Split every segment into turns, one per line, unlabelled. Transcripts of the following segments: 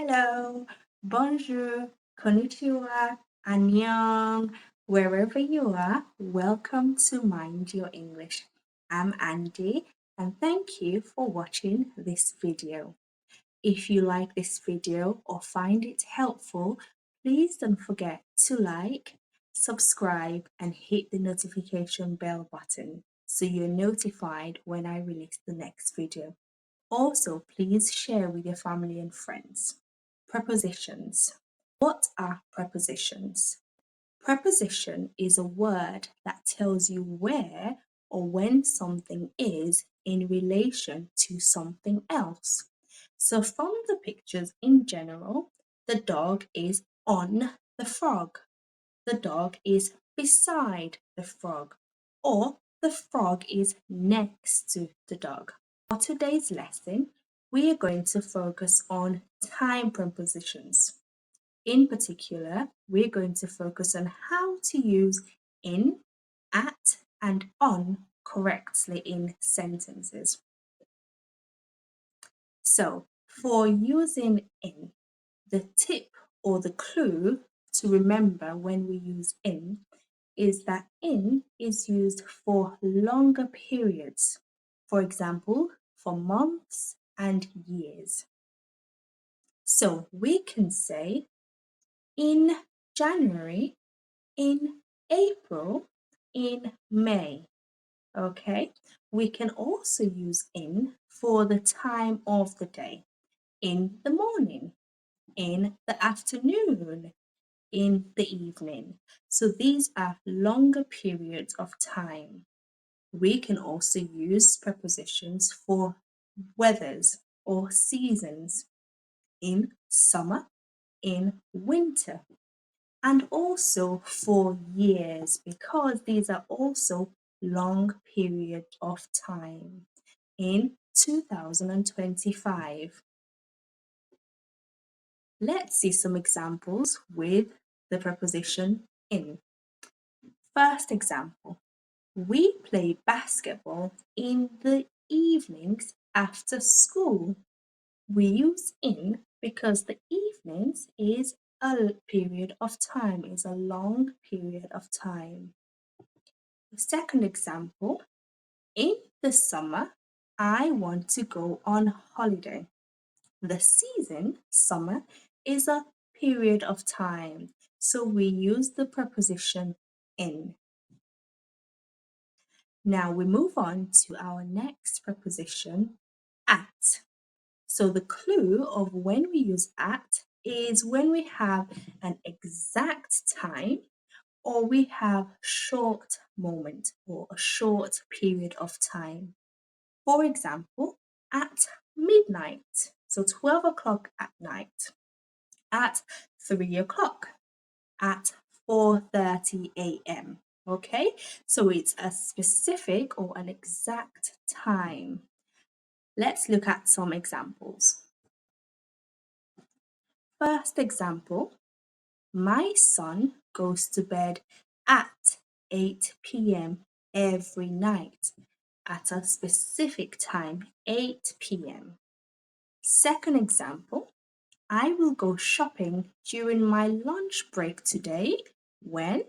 hello, bonjour, konnichiwa, annyeong. Wherever you are, welcome to Mind Your English. I'm Andy and thank you for watching this video. If you like this video or find it helpful, please don't forget to like, subscribe and hit the notification bell button so you're notified when I release the next video. Also, please share with your family and friends. Prepositions. What are prepositions? Preposition is a word that tells you where or when something is in relation to something else. So, from the pictures in general, the dog is on the frog, the dog is beside the frog, or the frog is next to the dog. For today's lesson, we are going to focus on time prepositions. In particular, we're going to focus on how to use in, at, and on correctly in sentences. So, for using in, the tip or the clue to remember when we use in is that in is used for longer periods. For example, for months and years. So we can say in January, in April, in May. Okay, we can also use in for the time of the day, in the morning, in the afternoon, in the evening. So these are longer periods of time. We can also use prepositions for weathers or seasons in summer, in winter, and also for years because these are also long period of time in 2025. Let's see some examples with the preposition in. First example, we play basketball in the evenings after school. We use in because the evenings is a period of time, is a long period of time. The second example, in the summer, I want to go on holiday. The season, summer, is a period of time, so we use the preposition in. Now we move on to our next preposition, at. So the clue of when we use at is when we have an exact time or we have short moment or a short period of time. For example, at midnight, so 12 o'clock at night, at 3 o'clock, at 4:30 a.m. Okay, so it's a specific or an exact time. Let's look at some examples. First example, my son goes to bed at 8 p.m. every night at a specific time, 8 p.m. Second example, I will go shopping during my lunch break today when?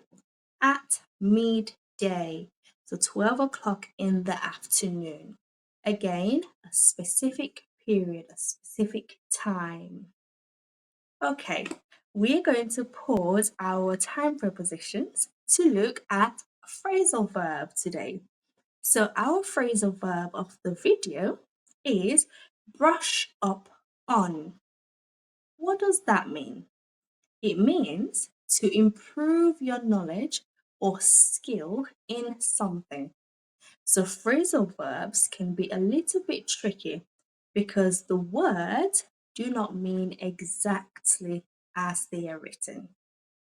At midday, so 12 o'clock in the afternoon. Again, a specific period, a specific time. Okay, we're going to pause our time prepositions to look at phrasal verb today. So our phrasal verb of the video is brush up on. What does that mean? It means to improve your knowledge or skill in something. So phrasal verbs can be a little bit tricky because the words do not mean exactly as they are written.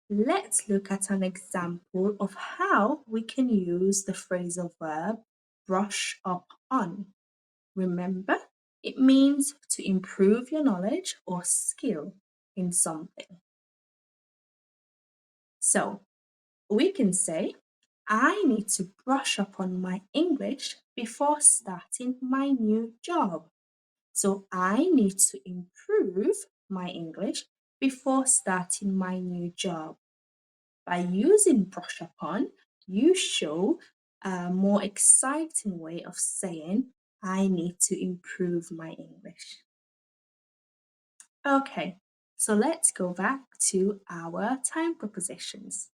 Let's look at an example of how we can use the phrasal verb brush up on. Remember, it means to improve your knowledge or skill in something. So we can say, I need to brush up on my English before starting my new job. So I need to improve my English before starting my new job. By using brush up on, you show a more exciting way of saying, I need to improve my English. Okay, so let's go back to our time prepositions.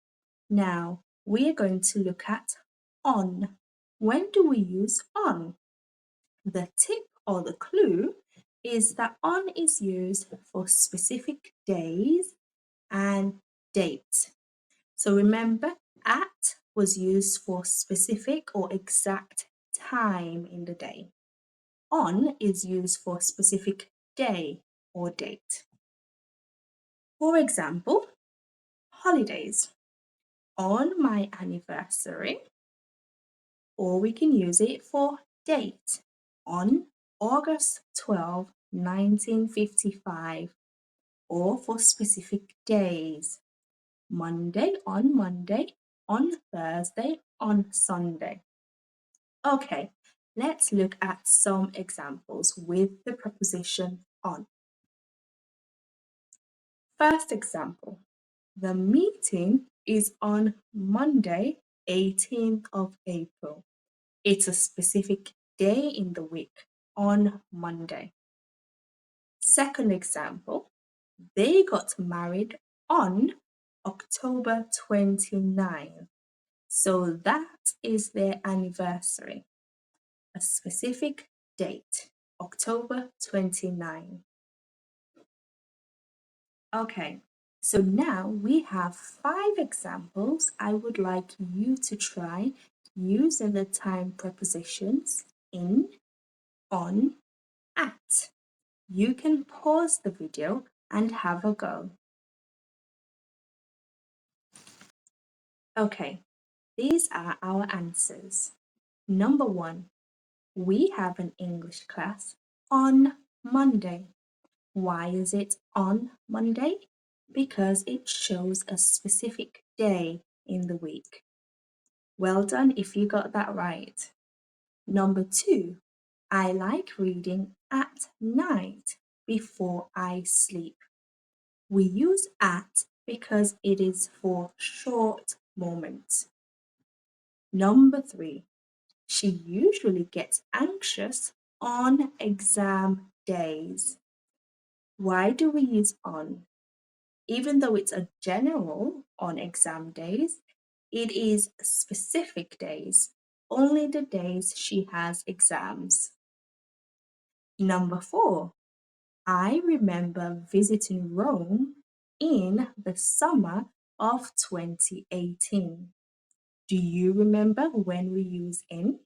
Now, we are going to look at on. When do we use on? The tip or the clue is that on is used for specific days and dates. So remember, at was used for specific or exact time in the day. On is used for specific day or date. For example, holidays. On my anniversary, or we can use it for date. On August 12, 1955, or for specific days. Monday, on Thursday, on Sunday. Okay, let's look at some examples with the preposition on. First example, the meeting is on Monday, 18th of April. It's a specific day in the week, on Monday. Second example, they got married on October 29th. So that is their anniversary, a specific date, October 29. Okay, so now we have 5 examples I would like you to try using the time prepositions in, on, at. You can pause the video and have a go. Okay, these are our answers. Number 1, we have an English class on Monday. Why is it on Monday? Because it shows a specific day in the week. Well done if you got that right. Number 2, I like reading at night before I sleep. We use at because it is for short moments. Number 3, she usually gets anxious on exam days. Why do we use on? Even though it's a general on exam days, it is specific days, only the days she has exams. Number 4, I remember visiting Rome in the summer of 2018. Do you remember when we use in?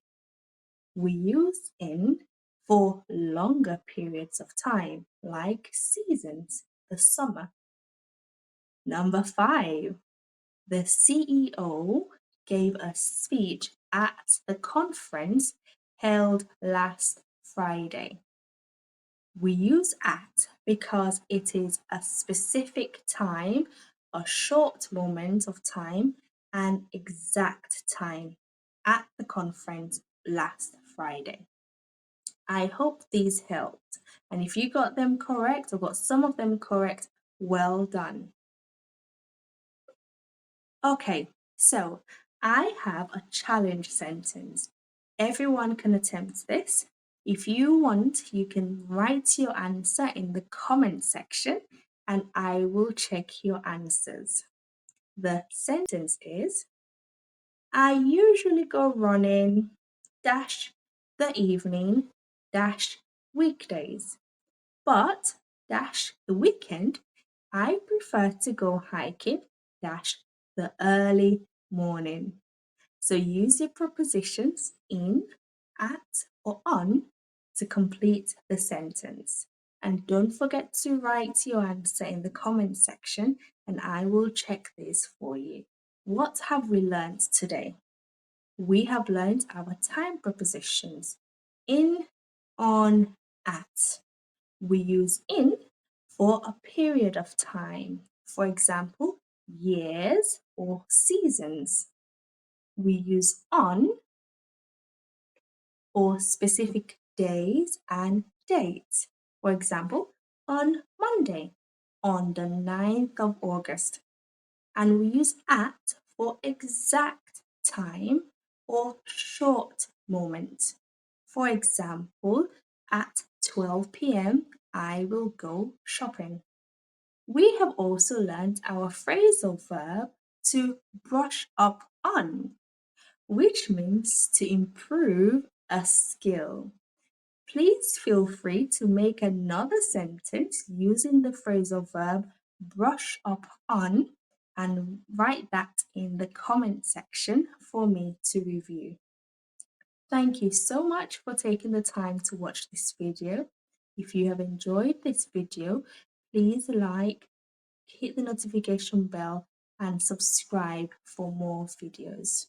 We use in for longer periods of time, like seasons, the summer. Number 5, the CEO gave a speech at the conference held last Friday. We use at because it is a specific time, a short moment of time, an exact time at the conference last Friday. I hope these helped. And if you got them correct or got some of them correct, well done. Okay, so I have a challenge sentence. Everyone can attempt this. If you want, you can write your answer in the comment section and I will check your answers. The sentence is, I usually go running dash the evening dash weekdays, but dash the weekend I prefer to go hiking dash the early morning. So use your prepositions in, at, or on to complete the sentence. And don't forget to write your answer in the comment section and I will check this for you. What have we learned today? We have learned our time prepositions in, on, at. We use in for a period of time. For example, years or seasons. We use on for specific days and dates. For example, on Monday, on the 9th of August. And we use at for exact time or short moment. For example, at 12 p.m., I will go shopping. We have also learned our phrasal verb to brush up on, which means to improve a skill. Please feel free to make another sentence using the phrasal verb brush up on and write that in the comment section for me to review. Thank you so much for taking the time to watch this video. If you have enjoyed this video, please like, hit the notification bell and subscribe for more videos.